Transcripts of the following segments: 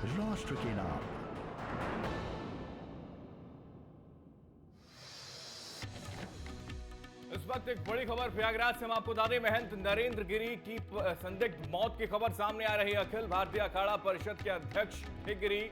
राष्ट्र के नाम। इस वक्त एक बड़ी खबर प्रयागराज से हम आपको बता दें, महंत नरेंद्र गिरी की संदिग्ध मौत की खबर सामने आ रही है। अखिल भारतीय अखाड़ा परिषद के अध्यक्ष थे गिरी।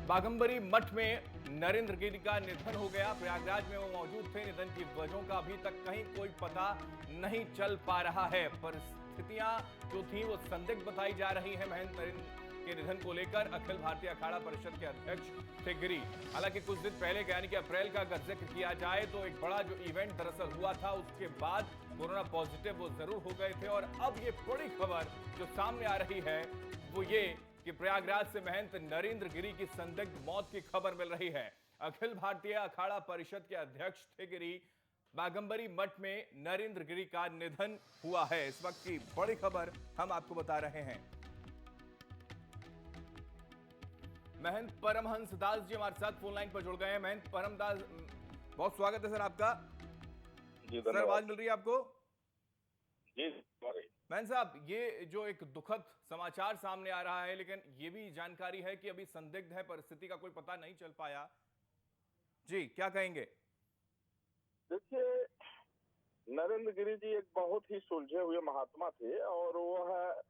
बाघंबरी मठ में नरेंद्र गिरी का निधन हो गया। प्रयागराज में वो मौजूद थे। निधन की वजहों का अभी तक कहीं कोई पता नहीं चल पा रहा है। परिस्थितियां जो थी वो संदिग्ध बताई जा रही है। महंत नरेंद्र के निधन को लेकर अखिल भारतीय अखाड़ा परिषद के अध्यक्ष थे गिरी। हालांकि कुछ दिन पहले यानी कि अप्रैल का अगर जिक्र किया जाए तो एक बड़ा जो इवेंट दरअसल हुआ था, उसके बाद कोरोना पॉजिटिव वो जरूर हो गए थे। और अब ये बड़ी खबर जो सामने आ रही है वो ये कि प्रयागराज से महंत नरेंद्र गिरी की संदिग्ध मौत की खबर मिल रही है। अखिल भारतीय अखाड़ा परिषद के अध्यक्ष थे गिरी। बाघंबरी मठ में नरेंद्र गिरी का निधन हुआ है। इस वक्त की बड़ी खबर हम आपको बता रहे हैं। महंत परमहंस दास जी हमारे साथ फोन लाइन पर जुड़ गए हैं। महंत परमदास, बहुत स्वागत है सर आपका। जी सर आवाज मिल रही है आपको? जी महंत साहब, ये जो एक दुखद समाचार सामने आ रहा है, लेकिन ये भी जानकारी है कि अभी संदिग्ध है, परिस्थिति का कोई पता नहीं चल पाया। जी क्या कहेंगे? देखिए, नरेंद्र गिरी जी एक बहुत ही सुलझे हुए महात्मा थे और वो है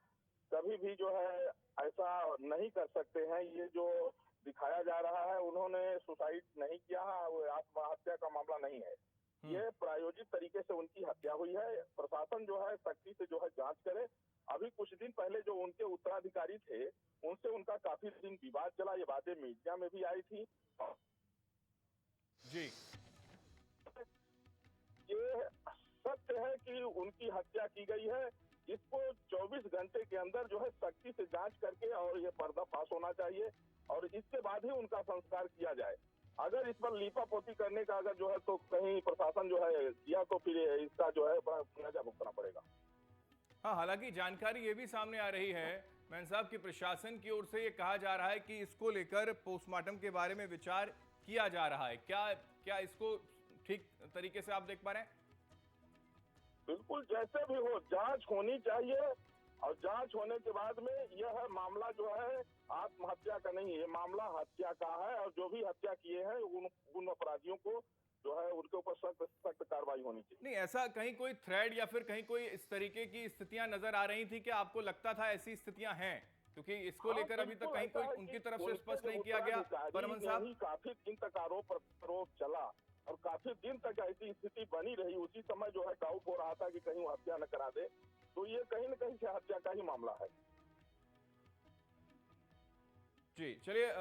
कभी भी जो है ऐसा नहीं कर सकते हैं। ये जो दिखाया जा रहा है, उन्होंने सुसाइड नहीं किया है, वो आत्महत्या का मामला नहीं है। ये प्रायोजित तरीके से उनकी हत्या हुई है। प्रशासन जो है सख्ती से जो है जांच करे। अभी कुछ दिन पहले जो उनके उत्तराधिकारी थे, उनसे उनका काफी दिन विवाद चला। ये बातें मीडिया में भी आई थी। जी, ये सत्य है कि उनकी हत्या की गई है। इसको 24 घंटे के अंदर जो है सख्ती से जांच करके और ये पर्दाफाश होना चाहिए और इसके बाद ही उनका संस्कार किया जाए। अगर इस पर लीपापोती करने का अगर जो है तो कहीं प्रशासन जो है किया तो फिर इसका जो है बड़ा मुआवजा भुगतना पड़ेगा। हाँ, हालांकि जानकारी ये भी सामने आ रही है महंत साहब की प्रशासन की ओर से ये कहा जा रहा है कि इसको लेकर पोस्टमार्टम के बारे में विचार किया जा रहा है। क्या इसको ठीक तरीके से आप देख पा रहे हैं? बिल्कुल, जैसे भी हो जांच होनी चाहिए और जांच होने के बाद में यह मामला जो है आत्महत्या का नहीं, ये मामला हत्या का है और जो भी हत्या किए हैं उन अपराधियों को जो है उनके ऊपर सख्त कार्रवाई होनी चाहिए। नहीं, ऐसा कहीं कोई थ्रेड या फिर कहीं कोई इस तरीके की स्थितियां नजर आ रही थी कि आपको लगता था ऐसी स्थितियां हैं? क्योंकि इसको लेकर अभी तक कहीं कोई उनकी तरफ से स्पष्ट नहीं किया गया। परमहंस साहब, काफी दिन तक आरोप चला और काफी दिन तक ऐसी स्थिति बनी रही। उसी समय जो है डाउट हो रहा था कि कहीं वो हत्या न करा दे, तो ये कहीं न कहीं से हत्या का ही मामला है। जी चलिए,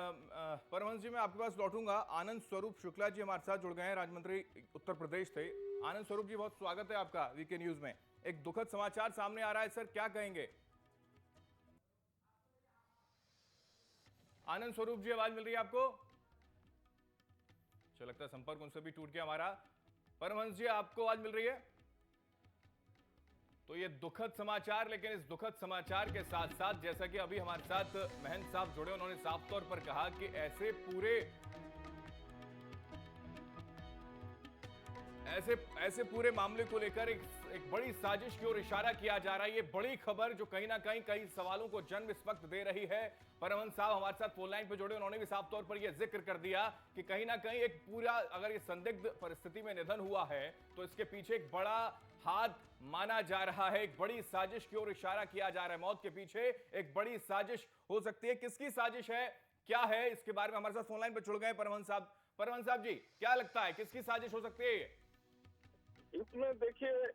परमहंस जी मैं आपके पास लौटूंगा। आनंद स्वरूप शुक्ला जी हमारे साथ जुड़ गए हैं, राज्य मंत्री उत्तर प्रदेश थे। आनंद स्वरूप जी, बहुत स्वागत है आपका वीके न्यूज में। एक दुखद समाचार सामने आ रहा है सर, क्या कहेंगे? आनंद स्वरूप जी, आवाज मिल रही है आपको? चलो लगता है संपर्क उनसे भी टूट गया हमारा। परमहंस जी, आपको आवाज मिल रही है? तो ये दुखद समाचार, लेकिन इस दुखद समाचार के साथ साथ जैसा कि अभी हमारे साथ महंत साहब जुड़े, उन्होंने साफ तौर पर कहा कि ऐसे पूरे मामले को लेकर एक बड़ी साजिश की ओर इशारा किया जा रहा है। ये बड़ी खबर जो कहीं ना कहीं कई सवालों को जन्म इस वक्त दे रही है। परमहंस साहब हमारे साथ फोन लाइन पर जुड़े, उन्होंने भी साफ तौर पर यह जिक्र कर दिया कि कहीं ना कहीं एक पूरा, अगर ये संदिग्ध परिस्थिति में निधन हुआ है तो इसके पीछे एक बड़ा हाथ माना जा रहा है। एक बड़ी साजिश की ओर इशारा किया जा रहा है। मौत के पीछे एक बड़ी साजिश हो सकती है। किसकी साजिश है, क्या है, इसके बारे में हमारे साथ फोन लाइन पर जुड़ गए परमहंस साहब। परमहंस साहब जी, क्या लगता है किसकी साजिश हो सकती है? इसमें देखिए,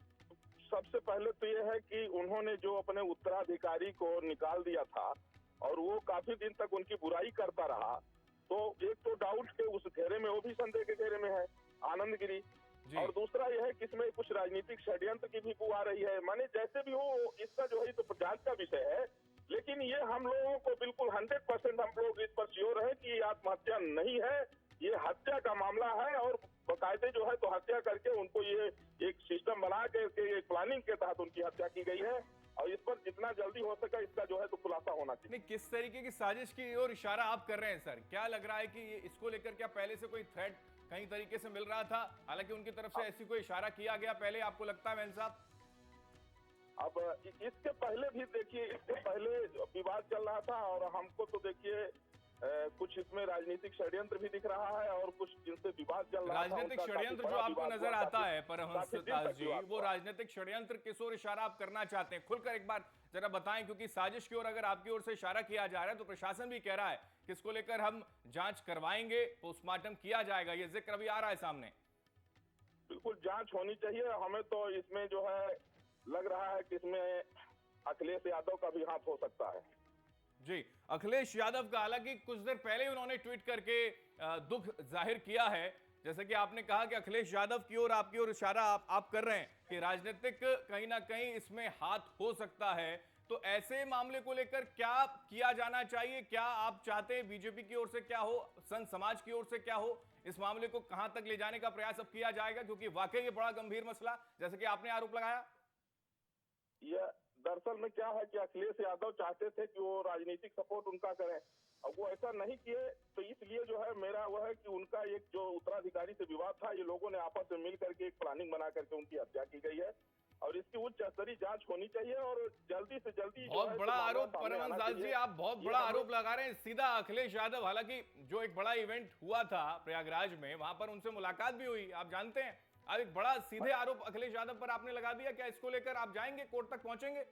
सबसे पहले तो ये है कि उन्होंने जो अपने उत्तराधिकारी को निकाल दिया था और वो काफी दिन तक उनकी बुराई करता रहा, तो एक तो डाउट के उस घेरे में, वो भी संदेह के घेरे में है आनंद गिरी। और दूसरा यह है कि इसमें कुछ राजनीतिक षड्यंत्र की भी बू आ रही है। माने जैसे भी हो, इसका जो है तो जांच का विषय है, लेकिन ये हम लोगों को बिल्कुल 100% हम लोग इस पर श्योर है कि आत्महत्या नहीं है, ये हत्या का मामला है। और बाकायदे जो है तो हत्या करके उनको ये एक सिस्टम बना के एक प्लानिंग के तहत उनकी हत्या की गई है और इस पर जितना जल्दी हो सके इसका जो है तो खुलासा होना चाहिए। नहीं, किस तरीके की साजिश की ओर इशारा आप कर रहे हैं सर? क्या लग रहा है कि इसको लेकर क्या पहले से कोई थ्रेट कहीं तरीके से मिल रहा था? हालांकि उनकी तरफ से ऐसी कोई इशारा किया गया पहले, आपको लगता है महंत साहब? अब इसके पहले भी देखिए, इसके पहले विवाद चल रहा था और हमको तो देखिए कुछ इसमें राजनीतिक षड्यंत्र भी दिख रहा है और कुछ जिनसे विवाद चल रहा था राजनीतिक उनका काफी षड्यंत्र जो बड़ा आपको विवाद नजर हुआ, आता काफी- है परमहंस काफी दिन दास तक जी, विवाद वो हुआ। राजनीतिक षड्यंत्र किस ओर इशारा आप करना चाहते हैं, खुलकर एक बार जरा बताएं, क्योंकि साजिश की ओर अगर आपकी ओर से इशारा किया जा रहा है तो प्रशासन भी कह रहा है कि इसको लेकर हम जांच करवाएंगे, पोस्टमार्टम किया जाएगा, ये जिक्र अभी आ रहा है सामने। बिल्कुल जांच होनी चाहिए। हमें तो इसमें जो है लग रहा है कि इसमें अखिलेश यादव का भी हाथ हो सकता है। जी, अखिलेश यादव का, हालांकि कुछ देर पहले ही उन्होंने ट्वीट करके दुख जाहिर किया है, जैसे कि आपने कहा कि अखिलेश यादव की ओर, आपकी ओर इशारा आप कर रहे हैं कि राजनीतिक कहीं ना कहीं इसमें हाथ हो सकता है। तो ऐसे मामले को लेकर क्या किया जाना चाहिए, क्या आप चाहते हैं बीजेपी की ओर से क्या हो, संत समाज की ओर से क्या हो, इस मामले को कहां तक ले जाने का प्रयास अब किया जाएगा, क्योंकि वाकई ये बड़ा गंभीर मसला, जैसे कि आपने आरोप लगाया। यह दरअसल में क्या है कि अखिलेश यादव चाहते थे कि वो राजनीतिक सपोर्ट उनका करें, अब वो ऐसा नहीं किए, तो इसलिए जो है मेरा वह है कि उनका एक जो उत्तराधिकारी से विवाद था, ये लोगों ने आपस में मिल करके एक प्लानिंग बना करके उनकी हत्या की गई है और इसकी उच्च स्तरीय जांच होनी चाहिए और जल्दी से जल्दी बहुत बड़ा आरोप परमहंस दास जी, आप बहुत बड़ा आरोप लगा रहे हैं सीधा अखिलेश यादव। हालांकि जो एक बड़ा इवेंट हुआ था प्रयागराज में, वहां पर उनसे मुलाकात भी हुई, आप जानते हैं। अब एक बड़ा सीधे आरोप अखिलेश यादव पर आपने लगा दिया, क्या इसको लेकर आप जाएंगे, कोर्ट तक पहुंचेंगे?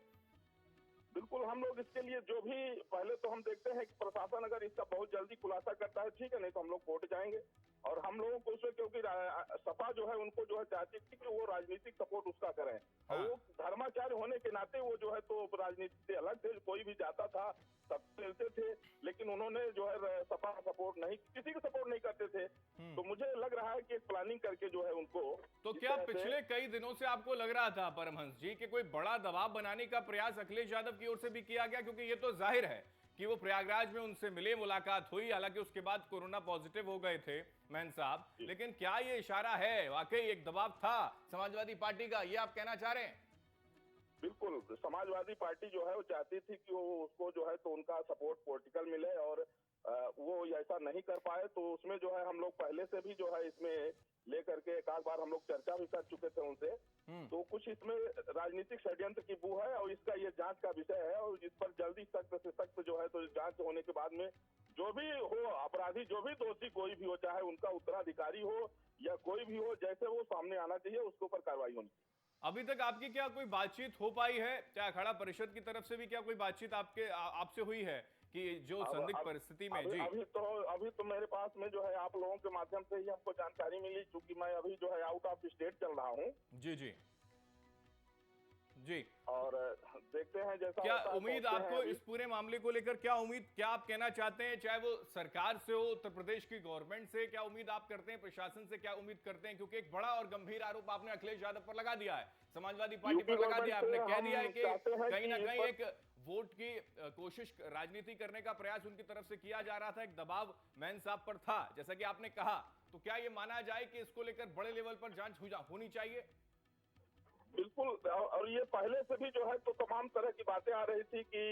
बिल्कुल, हम लोग इसके लिए जो भी पहले तो हम देखते हैं कि प्रशासन अगर इसका बहुत जल्दी खुलासा करता है ठीक है, नहीं तो हम लोग कोर्ट जाएंगे। और हम लोगों को उसमें, क्योंकि सपा जो है उनको जो है चाहती थी कि वो राजनीतिक सपोर्ट उसका करें और वो धर्माचार्य होने के नाते वो जो है तो राजनीति से अलग थे, कोई भी जाता था सब मिलते थे, लेकिन उन्होंने जो है सपा सपोर्ट नहीं, किसी को सपोर्ट नहीं करते थे। तो मुझे लग रहा है कि एक प्लानिंग करके जो है उनको, तो क्या पिछले कई दिनों से आपको लग रहा था परमहंस जी कि कोई बड़ा दबाव बनाने का प्रयास अखिलेश यादव की ओर से भी किया गया, क्योंकि ये तो जाहिर है कि वो प्रयागराज में उनसे मिले, मुलाकात हुई, हालांकि उसके बाद कोरोना पॉजिटिव हो गए थे महंत साहब, लेकिन क्या ये इशारा है, वाकई एक दबाव था समाजवादी पार्टी का, ये आप कहना चाह रहे हैं? बिल्कुल, समाजवादी पार्टी जो है वो चाहती थी कि वो उसको जो है तो उनका सपोर्ट पॉलिटिकल मिले और वो ऐसा नहीं कर पाए, तो उसमें जो है हम लोग पहले से भी जो है इसमें लेकर के एक आध बार हम लोग चर्चा भी कर चुके थे उनसे। तो कुछ इसमें राजनीतिक षड्यंत्र की बू है और इसका ये जांच का विषय है और इस पर जल्दी सख्त से सख्त जो है तो जांच होने के बाद में जो भी हो अपराधी, जो भी दोषी कोई भी हो, चाहे उनका उत्तराधिकारी हो या कोई भी हो, जैसे वो सामने आना चाहिए, उसके ऊपर कार्रवाई होनी चाहिए। अभी तक आपकी क्या कोई बातचीत हो पाई है, क्या अखाड़ा परिषद की तरफ से भी क्या कोई बातचीत आपसे हुई है कि जो संदिग्ध परिस्थिति में? जी, अभी तो मेरे पास में जो है आप लोगों के माध्यम से ही हमको जानकारी मिली, क्योंकि मैं अभी जो है आउट ऑफ स्टेट चल रहा हूँ। जी जी जी। और देखते हैं जैसा क्या होता है, उम्मीद सोचते हैं आपको अभी। इस पूरे मामले को लेकर, क्या उम्मीद, क्या आप कहना चाहते हैं, चाहे वो सरकार से हो, उत्तर प्रदेश की गवर्नमेंट से, क्या उम्मीद आप करते हैं, प्रशासन से क्या उम्मीद करते हैं? क्योंकि एक बड़ा और गंभीर आरोप आपने अखिलेश यादव पर लगा दिया है, समाजवादी पार्टी पर लगा दिया, आपने कह दिया है कि कहीं ना कहीं एक वोट की कोशिश, राजनीति करने का प्रयास उनकी तरफ से किया जा रहा था, एक दबाव मैन साहब पर था, जैसा कि आपने कहा। तो क्या ये माना जाए कि इसको लेकर बड़े लेवल पर जांच होनी चाहिए? बिल्कुल, और ये पहले से भी जो है तो तमाम तरह की बातें आ रही थी कि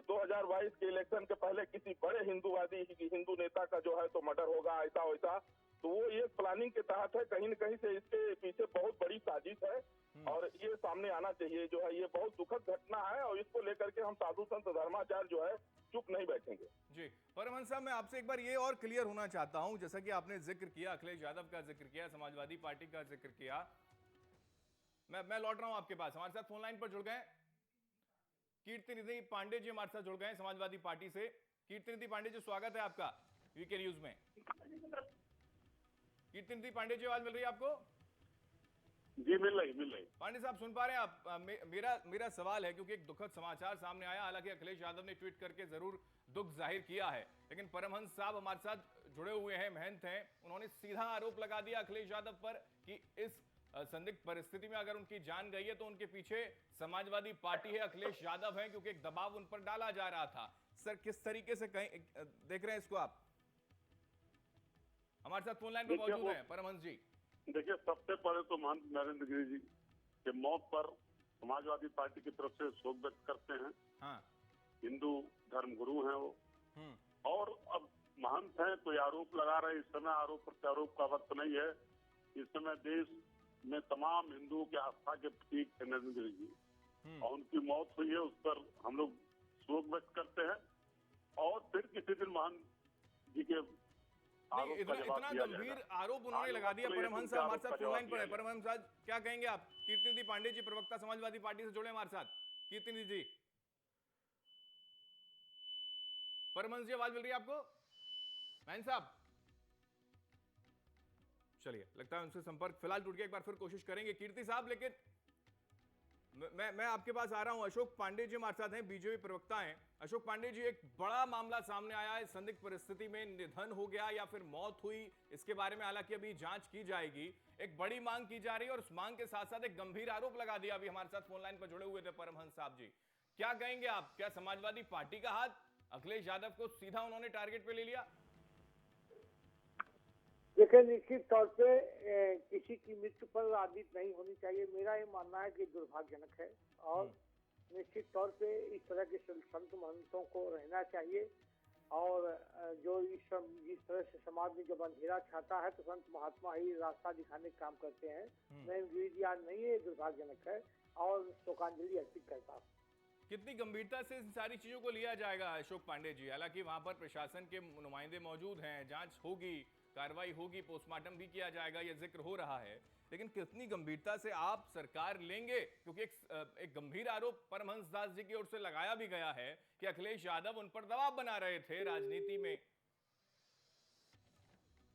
2022 के इलेक्शन के पहले किसी बड़े हिंदू नेता का जो है तो मर्डर होगा, ऐसा वैसा। तो वो ये प्लानिंग के तहत है, कहीं न कहीं से इसके पीछे बहुत बड़ी साजिश है और ये सामने आना चाहिए। जो है ये बहुत दुखद घटना है और इसको लेकर के हम साधु संत धर्माचार्य जो है चुप नहीं बैठेंगे। जी, परमहंस साहब, मैं आपसे एक बार ये और क्लियर होना चाहता हूं, जैसा कि आपने जिक्र किया, अखिलेश यादव का जिक्र किया, समाजवादी पार्टी का जिक्र किया, मैं लौट रहा हूं आपके पास। हमारे साथ फोन लाइन पर जुड़ गए कीर्तिनिधि पांडे जी, हमारे साथ जुड़ गए समाजवादी पार्टी से। कीर्तिनिधि पांडे जी, स्वागत है आपका वीके न्यूज में। कीर्तिनिधि पांडे जी, आवाज मिल रही है आपको? जी मिल रही। पांडे साहब, सुन पा रहे हैं आप? मेरा सवाल है, क्योंकि एक दुखद समाचार सामने आया, हालांकि अखिलेश यादव ने ट्वीट करके जरूर दुख जाहिर किया है, लेकिन परमहंस साहब हमारे साथ जुड़े हुए हैं, महंत हैं, उन्होंने सीधा आरोप लगा दिया अखिलेश यादव पर कि इस संदिग्ध परिस्थिति में अगर उनकी जान गई है तो उनके पीछे समाजवादी पार्टी है, अखिलेश यादव है, क्योंकि एक दबाव उन पर डाला जा रहा था। सर, किस तरीके से कहीं देख रहे हैं इसको आप? हमारे साथ फोन लाइन पर मौजूद हैं परमहंस जी। देखिए, सबसे पहले तो महंत नरेंद्र गिरी जी के मौत पर समाजवादी पार्टी की तरफ से शोक व्यक्त करते हैं। हाँ। हिंदू धर्म गुरु हैं वो, और अब महंत हैं तो आरोप लगा रहे। इस समय आरोप प्रत्यारोप का वक्त नहीं है। इस समय देश में तमाम हिंदुओं के आस्था के प्रतीक है नरेंद्र गिरी जी, और उनकी मौत हुई है, उस पर हम लोग शोक व्यक्त करते हैं और फिर किसी दिन महान जी के इतना गंभीर आरोप उन्होंने लगा दिया। परमहंस साहब हमारे साथ फोन लाइन पर है। परमहंस साहब क्या कहेंगे आप? कीर्तिनिधि पांडे जी प्रवक्ता समाजवादी पार्टी से जुड़े हमारे साथ। कीर्तिनिधि जी, परमहंस जी आवाज मिल रही है आपको? मैन साहब, चलिए लगता है उनसे संपर्क फिलहाल टूट गया। एक बार फिर कोशिश करेंगे कीर्ति साहब, लेकिन मैं आपके पास आ रहा हूं। अशोक पांडे जी हमारे साथ हैं, बीजेपी प्रवक्ता हैं। अशोक पांडे जी, एक बड़ा मामला सामने आया है, संदिग्ध परिस्थिति में निधन हो गया या फिर मौत हुई, इसके बारे में हालांकि अभी जांच की जाएगी। एक बड़ी मांग की जा रही है और उस मांग के साथ साथ एक गंभीर आरोप लगा दिया। अभी हमारे साथ फोन लाइन पर जुड़े हुए थे परमहंस साहब जी। क्या कहेंगे आप? क्या समाजवादी पार्टी का हाथ अखिलेश यादव को सीधा उन्होंने टारगेट पे ले लिया? देखिए, निश्चित तौर पे किसी की मृत्यु पर राजनीति नहीं होनी चाहिए। मेरा ये मानना है कि दुर्भाग्यजनक है और निश्चित तौर पे इस तरह के संत महंतों को रहना चाहिए। और जो जिस तरह से समाज में जब अंधेरा छाता है तो संत महात्मा ही रास्ता दिखाने का काम करते हैं। मैं विरोध नहीं है, दुर्भाग्यजनक है और शोकांजलि अर्पित करता हूँ। कितनी गंभीरता से इन सारी चीजों को लिया जाएगा अशोक पांडे जी? हालांकि वहां पर प्रशासन के नुमाइंदे मौजूद हैं, जांच होगी, कार्रवाई होगी, पोस्टमार्टम भी किया जाएगा, यह जिक्र हो रहा है, लेकिन कितनी गंभीरता से आप सरकार लेंगे? क्योंकि एक गंभीर आरोप परमहंस दास जी की ओर से लगाया भी गया है कि अखिलेश यादव उन पर दबाव बना रहे थे राजनीति में।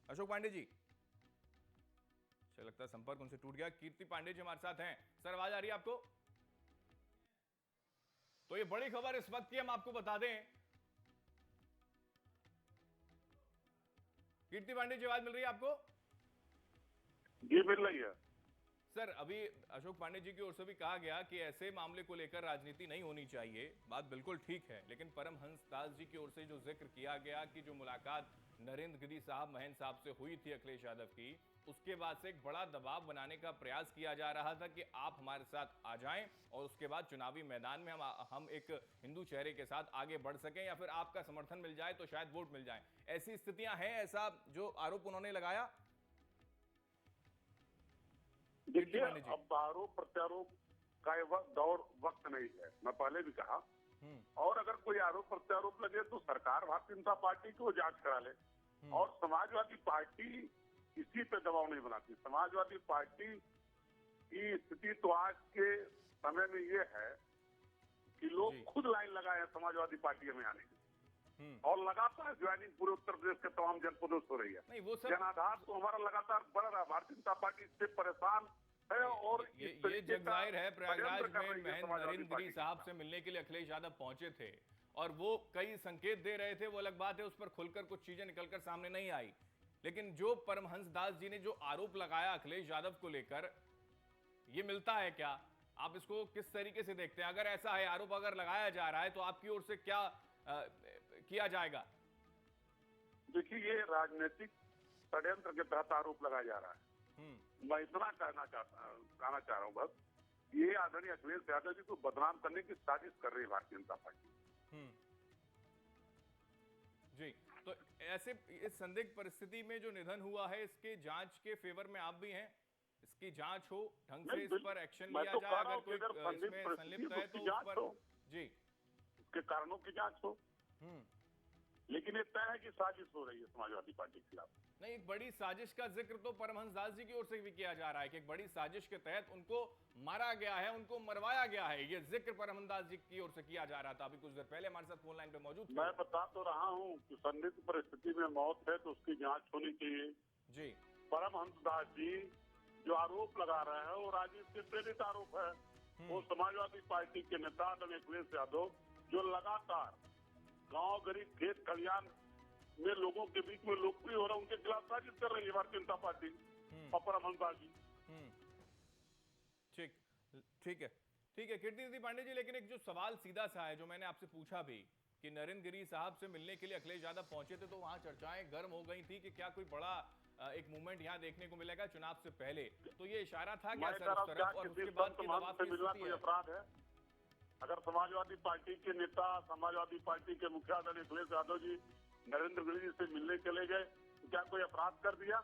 अशोक पांडे जी, लगता है संपर्क उनसे टूट गया। कीर्ति पांडे जी हमारे साथ हैं। सर, आवाज आ रही है आपको? तो ये बड़ी खबर इस वक्त की हम आपको बता दें। कीर्ति पांडे जी, आवाज मिल रही है आपको? जी मिल रही है सर। अभी अशोक पांडे जी की ओर से भी कहा गया कि ऐसे मामले को लेकर राजनीति नहीं होनी चाहिए, बात बिल्कुल ठीक है, लेकिन परमहंस दास जी की ओर से जो जिक्र किया गया कि जो मुलाकात नरेंद्र गिरी साहब महंत साहब से हुई थी अखिलेश यादव की, उसके बाद से एक बड़ा दबाव बनाने का प्रयास किया जा रहा था कि आप हमारे साथ आ जाएं और उसके बाद चुनावी मैदान में हम एक हिंदू चेहरे के साथ आगे बढ़ सकें या फिर आपका समर्थन मिल जाए तो शायद वोट मिल जाए। ऐसी स्थितियां हैं, ऐसा जो आरोप उन्होंने लगाया? देखिए, अब आरोप प्रत्यारोप का दौर वक्त नहीं है, मैं पहले भी कहा। और अगर कोई आरोप प्रत्यारोप लगे तो सरकार भारतीय जनता पार्टी को जांच करा ले। और समाजवादी पार्टी इसी पे दबाव नहीं बनाती। समाजवादी पार्टी की स्थिति तो आज के समय में ये है कि लोग खुद लाइन लगाए हैं समाजवादी पार्टी में आने की, और लगातार ज्वाइनिंग पूरे उत्तर प्रदेश के तमाम जनपदों से हो रही है। जनाधार तो हमारा लगातार बढ़ रहा है। भारतीय जनता पार्टी इससे परेशान है। और ये जग जाहिर है, प्रयागराज में महंत नरेंद्र गिरी साहब से मिलने के लिए अखिलेश यादव पहुंचे थे और वो कई संकेत दे रहे थे, वो अलग बात है, उस पर खुलकर कुछ चीजें निकलकर सामने नहीं आई। लेकिन जो परमहंस दास जी ने जो आरोप लगाया अखिलेश यादव को लेकर, ये मिलता है क्या? आप इसको किस तरीके से देखते हैं? अगर ऐसा है, आरोप अगर लगाया जा रहा है, तो आपकी ओर से क्या किया जाएगा? देखिए, ये राजनीतिक षड्यंत्र के तहत आरोप लगाया जा रहा है। मैं इतना कहना चाह रहा हूँ बस, ये आदरणीय अखिलेश यादव जी को बदनाम करने की साजिश कर रही है भारतीय जनता पार्टी। जी, तो ऐसे इस संदिग्ध परिस्थिति में जो निधन हुआ है, इसके जांच के फेवर में आप भी हैं? इसकी जांच हो, ढंग से इस पर एक्शन लिया जाए, अगर कोई इसमें संलिप्त है तो उस पर जी उसके कारणों की जांच हो। लेकिन ये तय है कि साजिश हो रही है समाजवादी पार्टी के खिलाफ। नहीं, एक बड़ी साजिश का जिक्र तो परमहंस दास जी की ओर से भी किया जा रहा है कि एक बड़ी साजिश के तहत उनको मारा गया है, उनको मरवाया गया है। ये जिक्र परमहंस दास जी की ओर से किया जा रहा था। अभी कुछ देर पहले हमारे साथ फोन लाइन पे मौजूद थे। मैं बता तो रहा हूँ कि संदिग्ध परिस्थिति में मौत है तो उसकी जांच होनी चाहिए। जी, परमहंस दास जी जो आरोप लगा रहे हैं वो राजनीति से प्रेरित आरोप है। वो समाजवादी पार्टी के नेता अखिलेश यादव जो लगातार गांव गरीब खेत खलियान में लोगों के बीच में लोकप्रिय हो रहा है, उनके खिलाफ साजिश कर रही है भारतीय जनता पार्टी और परमहंस दास जी। ठीक है कीर्तिनिधि पांडे जी, लेकिन एक जो सवाल सीधा सा है जो मैंने आपसे पूछा भी कि नरेंद्र गिरी साहब से मिलने के लिए अखिलेश यादव पहुंचे थे, तो वहां चर्चाएं गर्म हो गई थी कि क्या कोई बड़ा एक मूवमेंट यहाँ देखने को मिलेगा चुनाव से पहले। तो ये इशारा था क्या सर उस तरफ? और उसके बाद की दबाव की स्थिति कोई अपराध है? अगर समाजवादी पार्टी के नेता, समाजवादी पार्टी के मुखिया अखिलेश यादव जी नरेंद्र गिरी जी से मिलने चले गए तो क्या कोई अपराध कर दिया?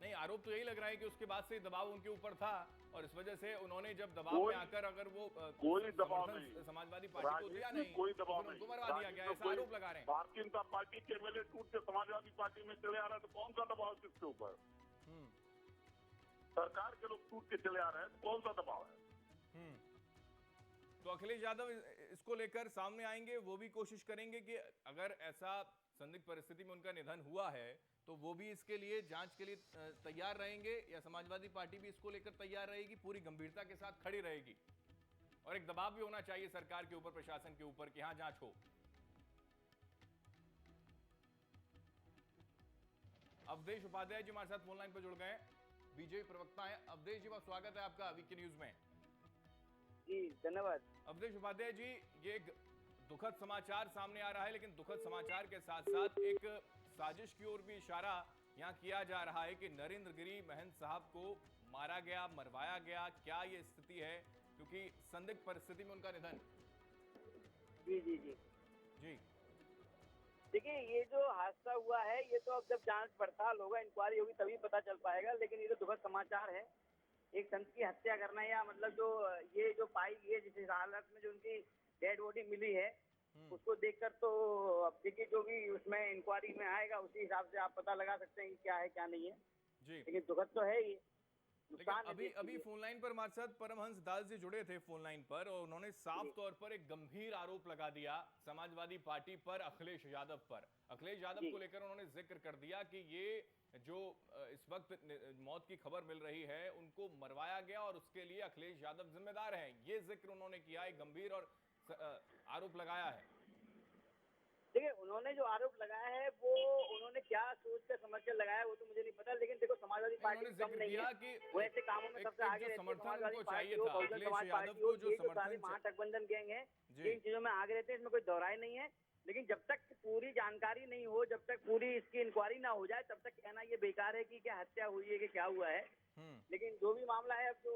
नहीं, आरोप तो यही लग रहा है कि उसके बाद से दबाव उनके ऊपर था और इस वजह से उन्होंने जब दबाव में आकर अगर वो कोई दबाव नहीं, समाजवादी पार्टी को दिया नहीं, कोई दबाव नहीं, उनको मरवा दिया गया, ऐसा आरोप लगा रहे हैं। भारतीय जनता पार्टी के एमएलए टूट के समाजवादी पार्टी में चले आ रहे हैं, तो कौन सा दबाव किसके ऊपर? सरकार के लोग टूट के चले आ रहे हैं, तो कौन सा दबाव है? तो अखिलेश यादव इसको लेकर सामने आएंगे, वो भी कोशिश करेंगे कि अगर ऐसा संदिग्ध परिस्थिति में उनका निधन हुआ है तो वो भी इसके लिए जांच के लिए तैयार रहेंगे, या समाजवादी पार्टी भी इसको लेकर तैयार रहेगी, पूरी गंभीरता के साथ खड़ी रहेगी? और एक दबाव भी होना चाहिए सरकार के ऊपर, प्रशासन के ऊपर कि हां जांच हो। अवधेश उपाध्याय जी हमारे साथ फोन लाइन पर जुड़ गए, बीजेपी प्रवक्ता हैं। अवधेश जी, बहुत स्वागत है आपका वीके न्यूज में। जी धन्यवाद। अवधेश उपाध्याय जी, ये एक दुखद समाचार सामने आ रहा है, लेकिन दुखद समाचार के साथ साथ एक साजिश की ओर भी इशारा यहां किया जा रहा है कि नरेंद्र गिरी महंत साहब को मारा गया, मरवाया गया। क्या ये स्थिति है, क्योंकि संदिग्ध परिस्थिति में उनका निधन? जी जी जी जी देखिए, ये जो हादसा हुआ है ये तो अब जब जांच पड़ताल होगा, इंक्वायरी होगी तभी पता चल पाएगा। लेकिन ये तो दुखद समाचार है, एक संत की हत्या करना, या मतलब जो ये जो पाई गई है, जिस हालत में जो उनकी डेड बॉडी मिली है, उसको देखकर तो अब देखिए जो भी उसमें इंक्वायरी में आएगा उसी हिसाब से आप पता लगा सकते हैं कि क्या है क्या नहीं है जी। लेकिन दुखद तो है ही। लेकिन अभी फोन लाइन पर हमारे साथ परमहंस दास जी जुड़े थे फोन लाइन पर, और उन्होंने साफ तौर पर एक गंभीर आरोप लगा दिया समाजवादी पार्टी पर, अखिलेश यादव पर। अखिलेश यादव को लेकर उन्होंने जिक्र कर दिया कि ये जो इस वक्त मौत की खबर मिल रही है उनको मरवाया गया और उसके लिए अखिलेश यादव जिम्मेदार हैं। ये जिक्र उन्होंने किया, एक गंभीर और आरोप लगाया है। देखिए, उन्होंने जो आरोप लगाया है वो उन्होंने क्या सोच कर समझ कर लगाया वो तो मुझे नहीं पता, लेकिन देखो समाजवादी पार्टी कम नहीं है, वो ऐसे कामों में सबसे आगे रहती है। समाजवादी पार्टी हो, बहुजन समाज पार्टी हो, ये जो सारे महागठबंधन गैंग है इन चीजों में आगे रहते हैं, इसमें कोई दोहराई नहीं है। लेकिन जब तक पूरी जानकारी नहीं हो, जब तक पूरी इसकी इंक्वायरी ना हो जाए, तब तक कहना ये बेकार है कि क्या हत्या हुई है कि क्या हुआ है। लेकिन जो भी मामला है, अब जो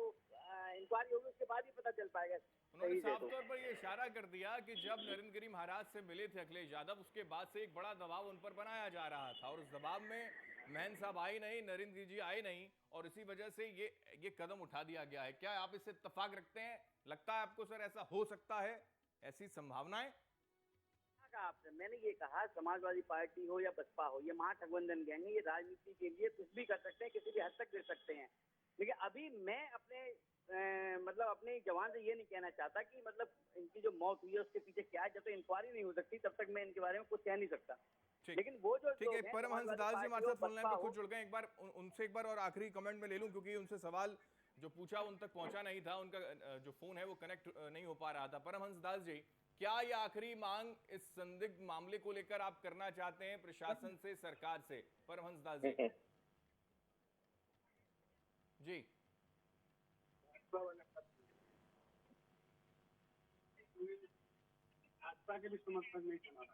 इंक्वायरी होगी उसके बाद ही पता चल पाएगा। उन्होंने साफ तौर पर ये इशारा कर दिया कि जब नरेंद्र गिरी महाराज से मिले थे अखिलेश यादव, उसके बाद से एक बड़ा दबाव उन पर बनाया जा रहा था, और उस दबाव में महंत साहब आए नहीं, नरेंद्र गिरी जी आए नहीं, और इसी वजह से ये कदम उठा दिया गया है। क्या आप इससे इत्तेफाक रखते हैं? लगता है आपको सर ऐसा हो सकता है, ऐसी संभावनाएं? आपसे मैंने ये कहा, समाजवादी पार्टी हो या बसपा हो, ये महागठबंधन गैंग है, ये राजनीति के लिए कुछ भी कर सकते हैं, किसी भी हद तक कर सकते हैं। लेकिन अभी मैं अपने मतलब अपने जवान से ये नहीं कहना चाहता कि मतलब इनकी जो मौत हुई है उसके पीछे क्या है। जब तक इंक्वायरी नहीं हो सकती तब तक मैं इनके बारे में कुछ कह नहीं सकता। लेकिन वो जो ठीक है, परमहंस दास जी हमारे साथ फोन लाइन पर खुद जुड़ गए। एक बार उनसे एक बार और आखिरी कमेंट में ले लूं, क्योंकि उनसे सवाल जो पूछा उन तक पहुंचा नहीं था, उनका जो फोन है वो कनेक्ट नहीं हो पा रहा था। परमहंस दास जी, क्या ये आखिरी मांग इस संदिग्ध मामले को लेकर आप करना चाहते हैं प्रशासन से, सरकार से? परमहंस दास जी जी के भी समर्थन नहीं करना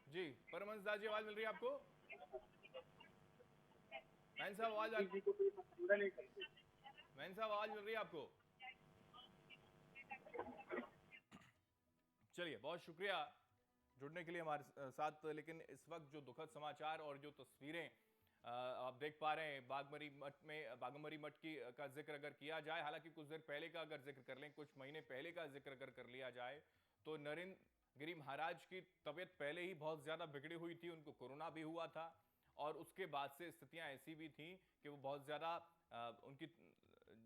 जी। परमहंस दास जी, आवाज मिल रही है आपको? मैन साहब आवाज मैन साहब आवाज मिल रही है आपको? चलिए, बहुत शुक्रिया जुड़ने के लिए हमारे साथ। लेकिन इस वक्त जो दुखद समाचार और जो तस्वीरें आप देख पा रहे हैं बागमरी मठ का जिक्र अगर किया जाए, हालांकि कुछ देर पहले का अगर जिक्र कर लें, कुछ महीने पहले का जिक्र अगर कर लिया जाए, तो नरेंद्र गिरी महाराज की तबीयत पहले ही बहुत ज्यादा बिगड़ी हुई थी, उनको कोरोना भी हुआ था, और उसके बाद से स्थितियां ऐसी भी थी कि वो बहुत ज्यादा उनकी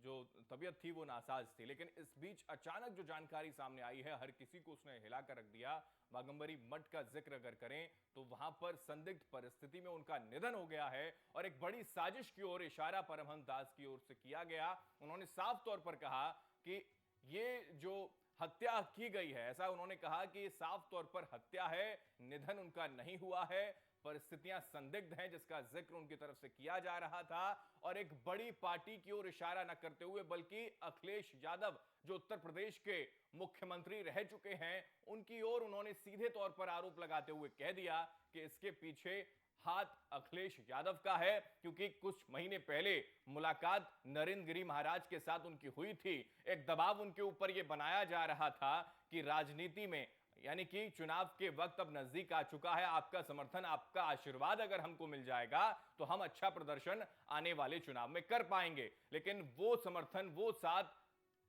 जो तबीयत थी वो नासाज थी। लेकिन इस बीच अचानक जो जानकारी सामने आई है, हर किसी को उसने हिलाकर रख दिया। बागंबरी मठ का जिक्र अगर करें तो वहां पर संदिग्ध परिस्थिति में उनका निधन हो गया है, और एक बड़ी साजिश की ओर इशारा परमहंस दास की ओर से किया गया। उन्होंने साफ तौर पर कहा कि ये जो हत्या की गई है, ऐसा उन्होंने कहा कि साफ तौर पर हत्या है, निधन उनका नहीं हुआ है, परिस्थितियां संदिग्ध हैं, जिसका जिक्र उनकी तरफ से किया जा रहा था। और एक बड़ी पार्टी की ओर इशारा न करते हुए, बल्कि अखिलेश यादव जो उत्तर प्रदेश के मुख्यमंत्री रह चुके हैं, उनकी ओर उन्होंने सीधे तौर पर आरोप लगाते हुए कह दिया कि इसके पीछे हाथ अखिलेश यादव का है, क्योंकि कुछ महीने पहले मुलाकात नरेंद्र गिरी महाराज के साथ उनकी हुई थी। एक दबाव उनके ऊपर यह बनाया जा रहा था कि राजनीति में यानी कि चुनाव के वक्त अब नजदीक आ चुका है। आपका समर्थन, आपका आशीर्वाद अगर हमको मिल जाएगा तो हम अच्छा प्रदर्शन आने वाले चुनाव में कर पाएंगे। लेकिन वो समर्थन, वो साथ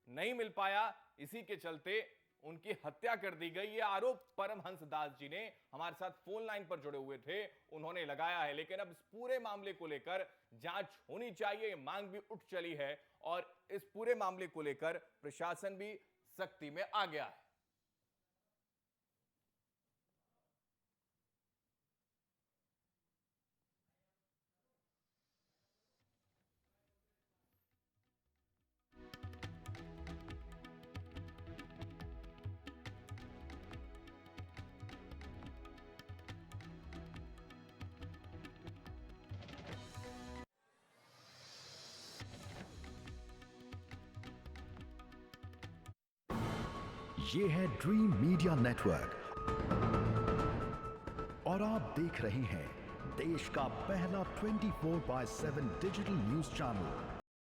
नहीं मिल पाया, इसी के चलते उनकी हत्या कर दी गई। ये आरोप परमहंस दास जी ने हमारे साथ फोन लाइन पर जुड़े हुए थे, उन्होंने लगाया है। लेकिन अब इस पूरे मामले को लेकर जांच होनी चाहिए, ये मांग भी उठ चली है और इस पूरे मामले को लेकर प्रशासन भी सख्ती में आ गया है। ये है ड्रीम मीडिया नेटवर्क और आप देख रहे हैं देश का पहला 24/7 डिजिटल न्यूज चैनल